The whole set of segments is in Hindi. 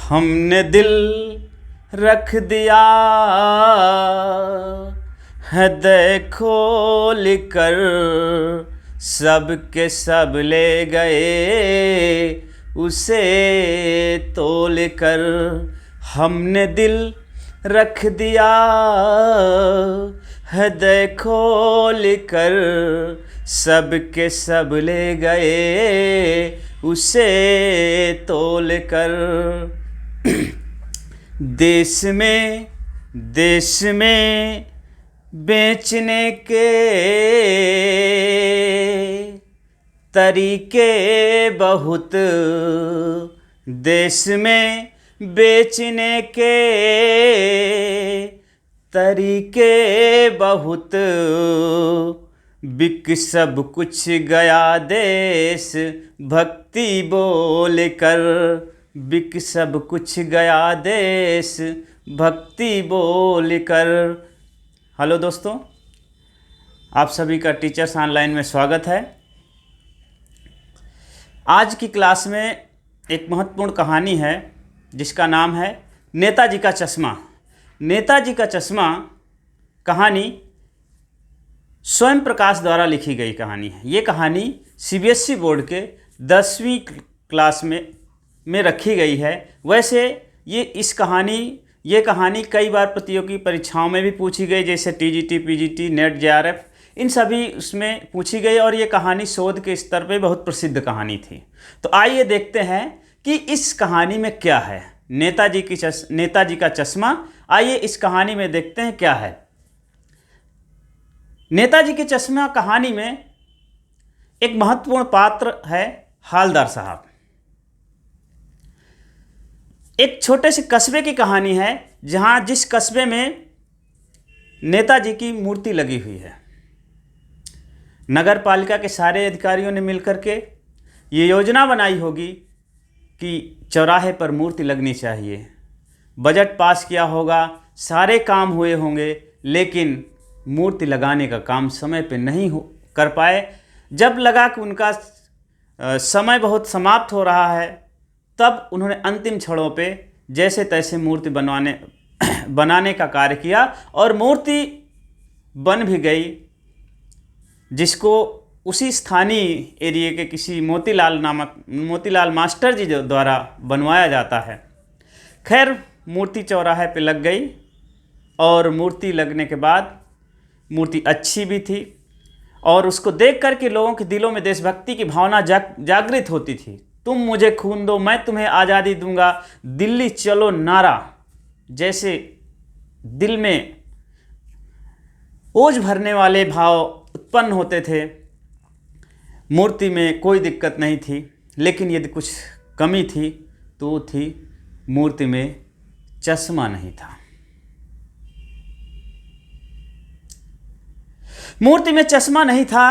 हमने दिल रख दिया है खोल कर, सब के सब ले गए उसे तोल कर। हमने दिल रख दिया है खोल कर, सब के सब ले गए उसे तोल कर। देश में बेचने के तरीके बहुत, देश में बेचने के तरीके बहुत, बिक सब कुछ गया देश भक्ति बोल कर, बिक सब कुछ गया देश भक्ति बोल कर। हेलो दोस्तों, आप सभी का टीचर्स ऑनलाइन में स्वागत है। आज की क्लास में एक महत्वपूर्ण कहानी है जिसका नाम है नेताजी का चश्मा। नेताजी का चश्मा कहानी स्वयं प्रकाश द्वारा लिखी गई कहानी है। ये कहानी सीबीएसई बोर्ड के 10वीं क्लास में रखी गई है। वैसे ये कहानी कई बार प्रतियोगी परीक्षाओं में भी पूछी गई, जैसे टीजीटी, पीजीटी, नेट, जेआरएफ, इन सभी उसमें पूछी गई और ये कहानी शोध के स्तर पे बहुत प्रसिद्ध कहानी थी। तो आइए देखते हैं कि इस कहानी में क्या है। नेताजी का चश्मा। आइए इस कहानी में देखते हैं क्या है। नेताजी के चश्मा कहानी में एक महत्वपूर्ण पात्र है हालदार साहब। एक छोटे से कस्बे की कहानी है जिस कस्बे में नेताजी की मूर्ति लगी हुई है। नगर पालिका के सारे अधिकारियों ने मिलकर के ये योजना बनाई होगी कि चौराहे पर मूर्ति लगनी चाहिए। बजट पास किया होगा, सारे काम हुए होंगे, लेकिन मूर्ति लगाने का काम समय पे नहीं कर पाए। जब लगा कि उनका समय बहुत समाप्त हो रहा है, तब उन्होंने अंतिम क्षणों पे जैसे तैसे मूर्ति बनाने का कार्य किया और मूर्ति बन भी गई, जिसको उसी स्थानीय एरिया के किसी मोतीलाल मास्टर जी द्वारा बनवाया जाता है। खैर, मूर्ति चौराहे पे लग गई और मूर्ति लगने के बाद मूर्ति अच्छी भी थी और उसको देख कर के लोगों के दिलों में देशभक्ति की भावना जागृत होती थी। तुम मुझे खून दो, मैं तुम्हें आज़ादी दूंगा, दिल्ली चलो नारा जैसे दिल में ओज भरने वाले भाव उत्पन्न होते थे। मूर्ति में कोई दिक्कत नहीं थी, लेकिन यदि कुछ कमी थी तो वो थी मूर्ति में चश्मा नहीं था। मूर्ति में चश्मा नहीं था।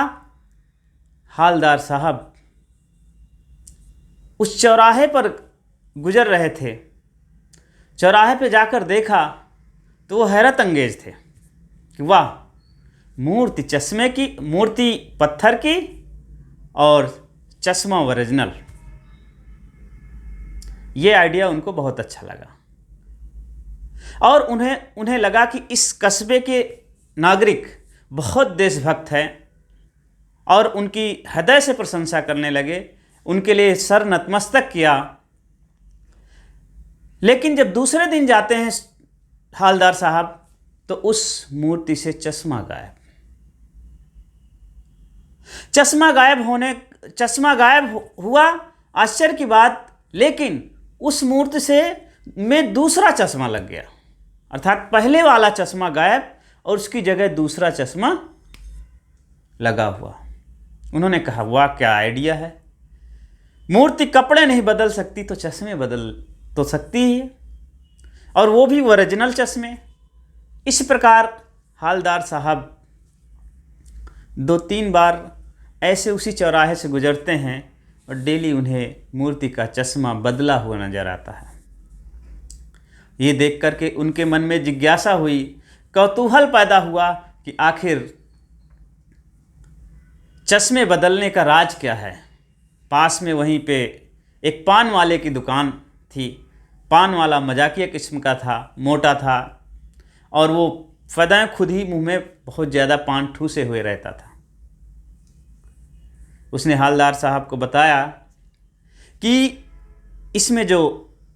हालदार साहब उस चौराहे पर गुजर रहे थे। चौराहे पे जाकर देखा तो वो हैरत अंगेज थे कि वाह, मूर्ति चश्मे की, मूर्ति पत्थर की और चश्मा ओरिजिनल। ये आइडिया उनको बहुत अच्छा लगा और उन्हें लगा कि इस कस्बे के नागरिक बहुत देशभक्त हैं और उनकी हृदय से प्रशंसा करने लगे। उनके लिए सर नतमस्तक किया। लेकिन जब दूसरे दिन जाते हैं हालदार साहब, तो उस मूर्ति से चश्मा गायब। चश्मा गायब हुआ, आश्चर्य की बात। लेकिन उस मूर्ति में दूसरा चश्मा लग गया, अर्थात पहले वाला चश्मा गायब और उसकी जगह दूसरा चश्मा लगा हुआ। उन्होंने कहा, वाह क्या आइडिया है। मूर्ति कपड़े नहीं बदल सकती तो चश्मे बदल तो सकती ही है, और वो भी ओरिजिनल चश्मे। इस प्रकार हालदार साहब 2-3 बार ऐसे उसी चौराहे से गुजरते हैं और डेली उन्हें मूर्ति का चश्मा बदला हुआ नजर आता है। ये देख कर के उनके मन में जिज्ञासा हुई, कौतूहल पैदा हुआ कि आखिर चश्मे बदलने का राज क्या है। पास में वहीं पे एक पान वाले की दुकान थी, पान वाला मजाकिया किस्म का था, मोटा था, और वो फ़दाएँ खुद ही मुंह में बहुत ज़्यादा पान ठूसे हुए रहता था। उसने हालदार साहब को बताया कि इसमें जो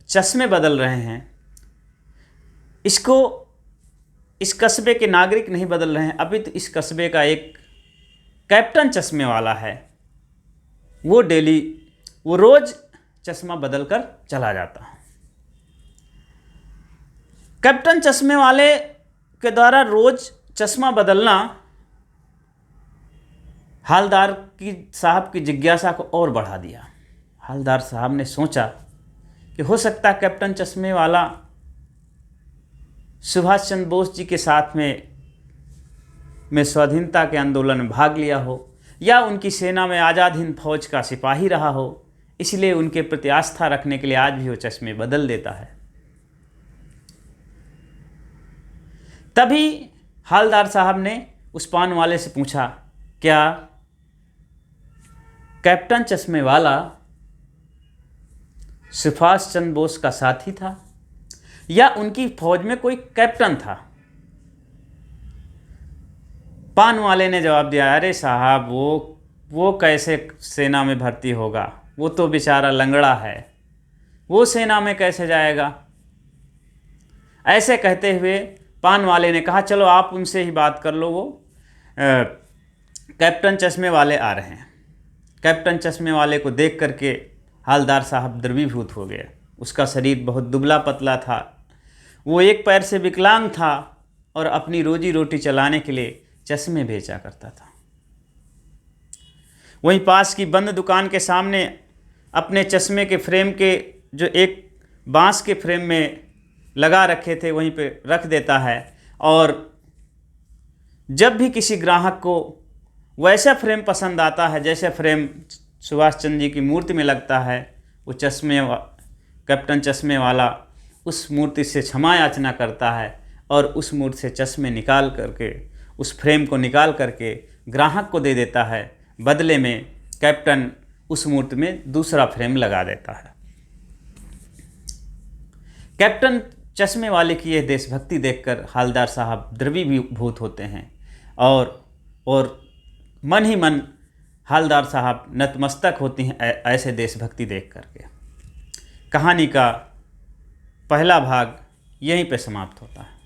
चश्मे बदल रहे हैं, इसको इस कस्बे के नागरिक नहीं बदल रहे हैं, अभी तो इस कस्बे का एक कैप्टन चश्मे वाला है, वो रोज़ चश्मा बदल कर चला जाता है। कैप्टन चश्मे वाले के द्वारा रोज़ चश्मा बदलना हालदार की साहब की जिज्ञासा को और बढ़ा दिया। हालदार साहब ने सोचा कि हो सकता है कैप्टन चश्मे वाला सुभाष चंद्र बोस जी के साथ में स्वाधीनता के आंदोलन में भाग लिया हो, या उनकी सेना में आज़ाद हिंद फौज का सिपाही रहा हो, इसलिए उनके प्रति आस्था रखने के लिए आज भी वो चश्मे बदल देता है। तभी हालदार साहब ने उस पान वाले से पूछा, क्या कैप्टन चश्मे वाला सुभाष चंद्र बोस का साथी था या उनकी फौज में कोई कैप्टन था? पान वाले ने जवाब दिया, अरे साहब वो कैसे सेना में भर्ती होगा, वो तो बेचारा लंगड़ा है, वो सेना में कैसे जाएगा। ऐसे कहते हुए पान वाले ने कहा, चलो आप उनसे ही बात कर लो, वो कैप्टन चश्मे वाले आ रहे हैं। कैप्टन चश्मे वाले को देख करके हालदार साहब द्रवीभूत हो गए। उसका शरीर बहुत दुबला पतला था, वो एक पैर से विकलांग था और अपनी रोजी रोटी चलाने के लिए चश्मे बेचा करता था। वहीं पास की बंद दुकान के सामने अपने चश्मे के फ्रेम के जो एक बांस के फ्रेम में लगा रखे थे वहीं पे रख देता है, और जब भी किसी ग्राहक को वैसा फ्रेम पसंद आता है जैसे फ्रेम सुभाष चंद्र जी की मूर्ति में लगता है, वो कैप्टन चश्मे वाला उस मूर्ति से क्षमा याचना करता है और उस मूर्ति से चश्मे निकाल करके, उस फ्रेम को निकाल करके ग्राहक को दे देता है। बदले में कैप्टन उस मूर्ति में दूसरा फ्रेम लगा देता है। कैप्टन चश्मे वाले की यह देशभक्ति देखकर हालदार साहब द्रवीभूत होते हैं और मन ही मन हालदार साहब नतमस्तक होती हैं ऐसे देशभक्ति देख करके। कहानी का पहला भाग यहीं पे समाप्त होता है।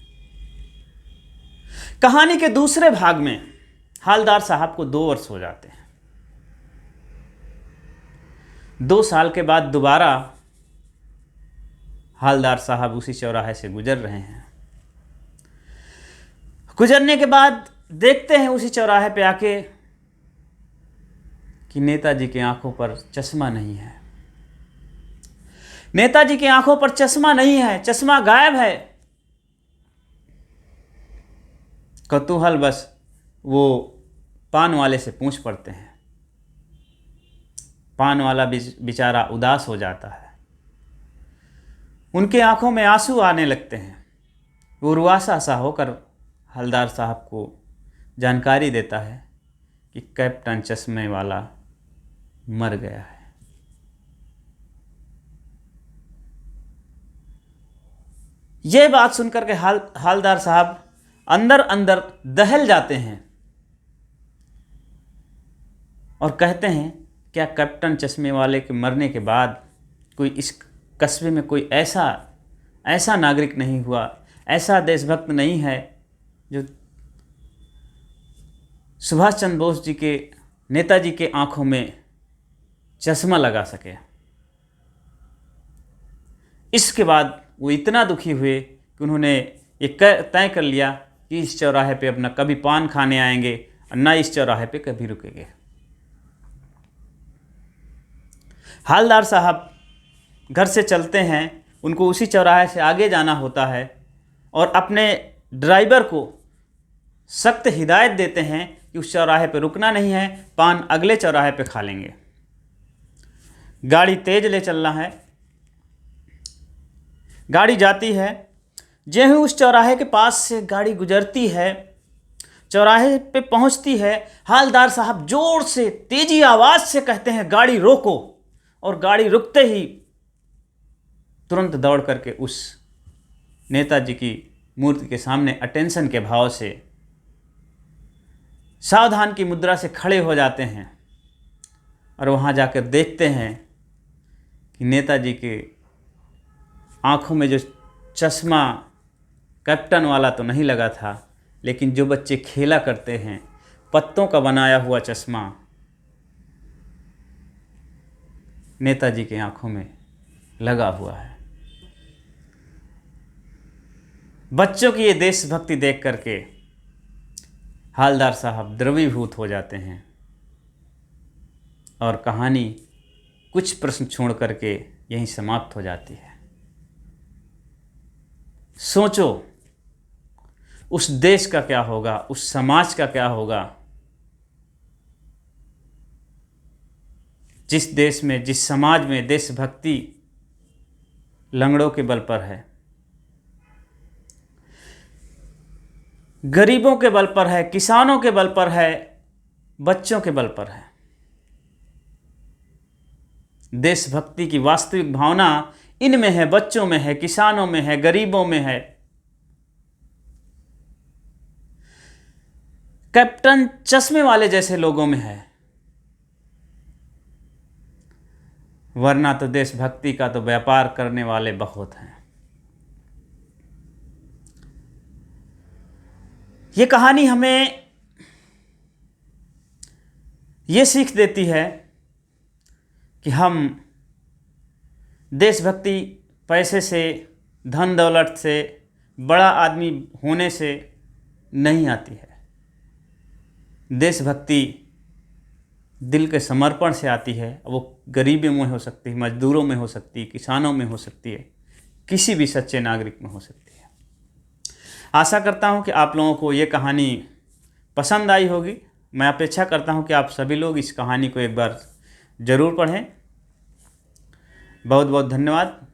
कहानी के दूसरे भाग में हालदार साहब को 2 वर्ष हो जाते हैं। 2 साल के बाद दोबारा हालदार साहब उसी चौराहे से गुजर रहे हैं। गुजरने के बाद देखते हैं उसी चौराहे पे आके कि नेताजी की आंखों पर चश्मा नहीं है। नेताजी की आंखों पर चश्मा नहीं है, चश्मा गायब है। कौतूहल बस वो पान वाले से पूछ पड़ते हैं। पान वाला बेचारा उदास हो जाता है, उनके आंखों में आंसू आने लगते हैं। वो रुआसा सा होकर हालदार साहब को जानकारी देता है कि कैप्टन चश्मे वाला मर गया है। ये बात सुनकर के हालदार साहब अंदर अंदर दहल जाते हैं और कहते हैं, क्या कैप्टन चश्मे वाले के मरने के बाद कोई इस कस्बे में कोई ऐसा नागरिक नहीं हुआ, ऐसा देशभक्त नहीं है जो सुभाष चंद्र बोस जी के, नेताजी के आंखों में चश्मा लगा सके। इसके बाद वो इतना दुखी हुए कि उन्होंने ये तय कर लिया कि इस चौराहे पे अपना कभी पान खाने आएंगे और ना इस चौराहे पे कभी रुकेंगे। हालदार साहब घर से चलते हैं, उनको उसी चौराहे से आगे जाना होता है और अपने ड्राइवर को सख्त हिदायत देते हैं कि उस चौराहे पे रुकना नहीं है, पान अगले चौराहे पे खा लेंगे। गाड़ी तेज ले चलना है। गाड़ी जाती है, जो ही उस चौराहे के पास से गाड़ी गुजरती है, चौराहे पे पहुंचती है, हालदार साहब जोर से तेजी आवाज़ से कहते हैं, गाड़ी रोको। और गाड़ी रुकते ही तुरंत दौड़ करके उस नेताजी की मूर्ति के सामने अटेंशन के भाव से सावधान की मुद्रा से खड़े हो जाते हैं और वहाँ जाकर देखते हैं कि नेताजी के आँखों में जो चश्मा कैप्टन वाला तो नहीं लगा था, लेकिन जो बच्चे खेला करते हैं पत्तों का बनाया हुआ चश्मा नेताजी के आँखों में लगा हुआ है। बच्चों की ये देशभक्ति देख करके हालदार साहब द्रवीभूत हो जाते हैं और कहानी कुछ प्रश्न छोड़ करके यहीं समाप्त हो जाती है। सोचो उस देश का क्या होगा, उस समाज का क्या होगा जिस देश में, जिस समाज में देशभक्ति लंगड़ों के बल पर है, गरीबों के बल पर है, किसानों के बल पर है, बच्चों के बल पर है। देशभक्ति की वास्तविक भावना इनमें है, बच्चों में है, किसानों में है, गरीबों में है, कैप्टन चश्मे वाले जैसे लोगों में है। वरना तो देशभक्ति का तो व्यापार करने वाले बहुत हैं। ये कहानी हमें ये सीख देती है कि हम देशभक्ति पैसे से, धन दौलत से, बड़ा आदमी होने से नहीं आती है। देशभक्ति दिल के समर्पण से आती है। वो गरीबों में हो सकती है, मजदूरों में हो सकती है, किसानों में हो सकती है, किसी भी सच्चे नागरिक में हो सकती है। आशा करता हूँ कि आप लोगों को ये कहानी पसंद आई होगी। मैं अपेक्षा करता हूँ कि आप सभी लोग इस कहानी को एक बार ज़रूर पढ़ें। बहुत बहुत धन्यवाद।